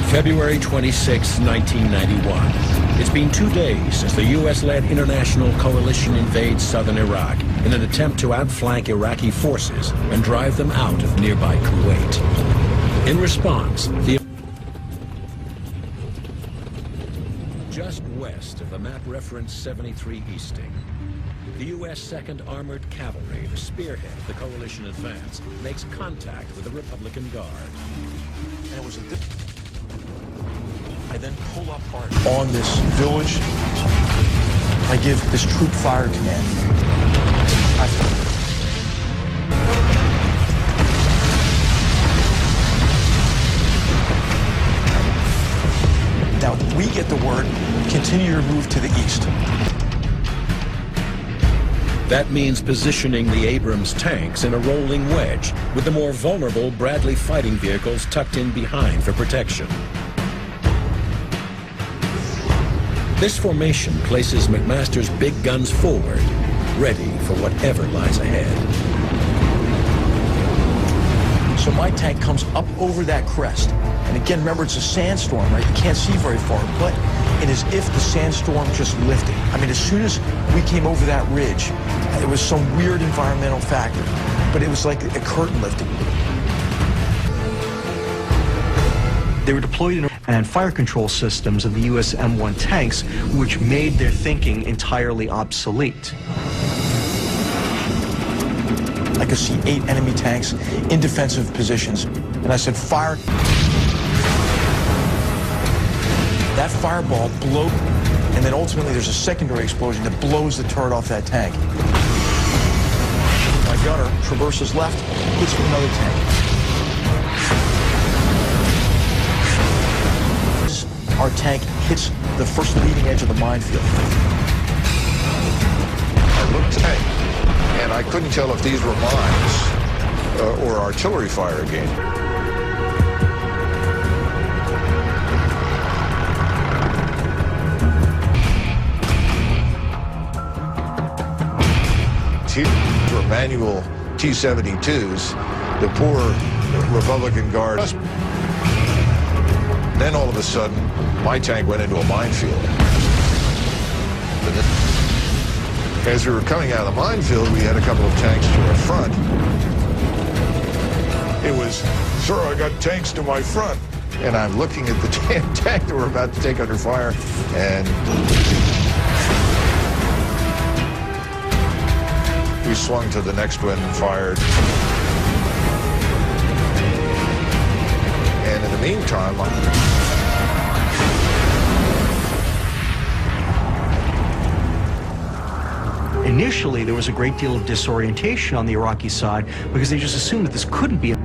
February 26, 1991. It's been 2 days since the U.S.-led international coalition invades southern Iraq in an attempt to outflank Iraqi forces and drive them out of nearby Kuwait. In response, just west of the map reference 73 Easting, the U.S. 2nd Armored Cavalry, the spearhead of the coalition advance, makes contact with the Republican Guard. And it was I then pull up on this village. I give this troop fire command. Now we get the word, continue your move to the east. That means positioning the Abrams tanks in a rolling wedge, with the more vulnerable Bradley fighting vehicles tucked in behind for protection. This formation places McMaster's big guns forward, ready for whatever lies ahead. So my tank comes up over that crest. And again, remember, it's a sandstorm, right? You can't see very far, but it is if the sandstorm just lifted. I mean, as soon as we came over that ridge, it was some weird environmental factor, but it was like a curtain lifting. They were deployed in and fire control systems of the U.S. M1 tanks, which made their thinking entirely obsolete. I could see 8 enemy tanks in defensive positions, and I said, fire. That fireball blew, and then ultimately there's a secondary explosion that blows the turret off that tank. My gunner traverses left, hits another tank. Our tank hits the first leading edge of the minefield. I looked tank, and I couldn't tell if these were mines or artillery fire again. These were manual T-72s, the poor Republican Guard. Then all of a sudden, my tank went into a minefield. As we were coming out of the minefield, we had a couple of tanks to our front. It was, sir, I got tanks to my front. And I'm looking at the tank that we're about to take under fire, and we swung to the next one and fired. And in the meantime, Initially, there was a great deal of disorientation on the Iraqi side because they just assumed that this couldn't be.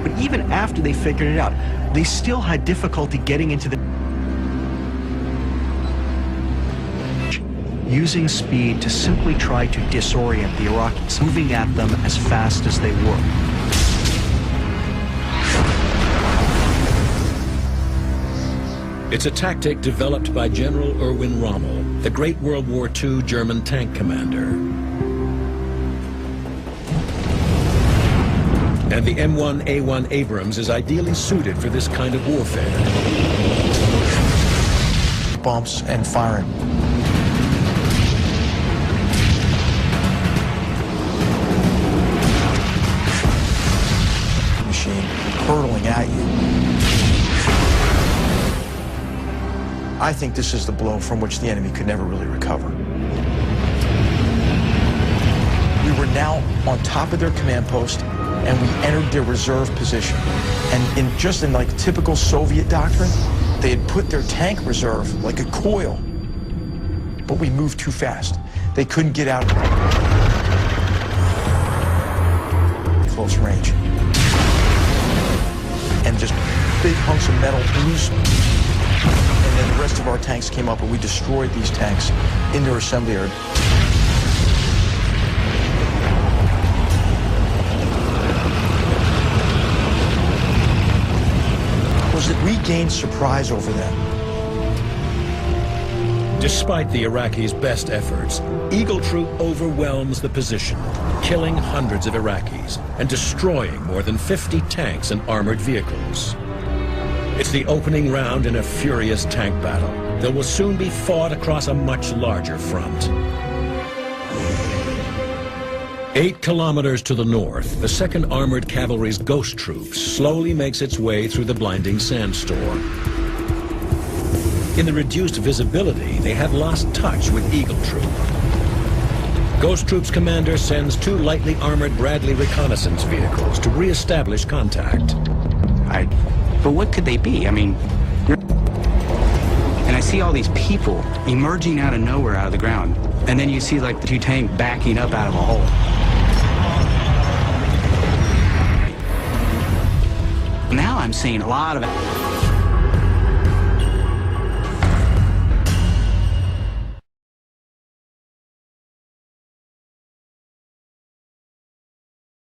But even after they figured it out, they still had difficulty getting into the using speed to simply try to disorient the Iraqis, moving at them as fast as they were. It's a tactic developed by General Erwin Rommel, the great World War II German tank commander. And the M1A1 Abrams is ideally suited for this kind of warfare. Bumps and firing. Machine hurtling at you. I think this is the blow from which the enemy could never really recover. We were now on top of their command post, and we entered their reserve position. And just in like typical Soviet doctrine, they had put their tank reserve like a coil, but we moved too fast. They couldn't get out close range. And just big hunks of metal loose. And then the rest of our tanks came up, and we destroyed these tanks in their assembly area. Was that we gained surprise over them. Despite the Iraqis' best efforts, Eagle Troop overwhelms the position, killing hundreds of Iraqis and destroying more than 50 tanks and armored vehicles. It's the opening round in a furious tank battle that will soon be fought across a much larger front. 8 kilometers to the north, the 2nd Armored Cavalry's Ghost Troop slowly makes its way through the blinding sandstorm. In the reduced visibility, they have lost touch with Eagle Troop. Ghost Troop's commander sends 2 lightly armored Bradley reconnaissance vehicles to re-establish contact. But what could they be? I mean, and I see all these people emerging out of nowhere, out of the ground. And then you see like the 2 tanks backing up out of a hole. Now I'm seeing a lot of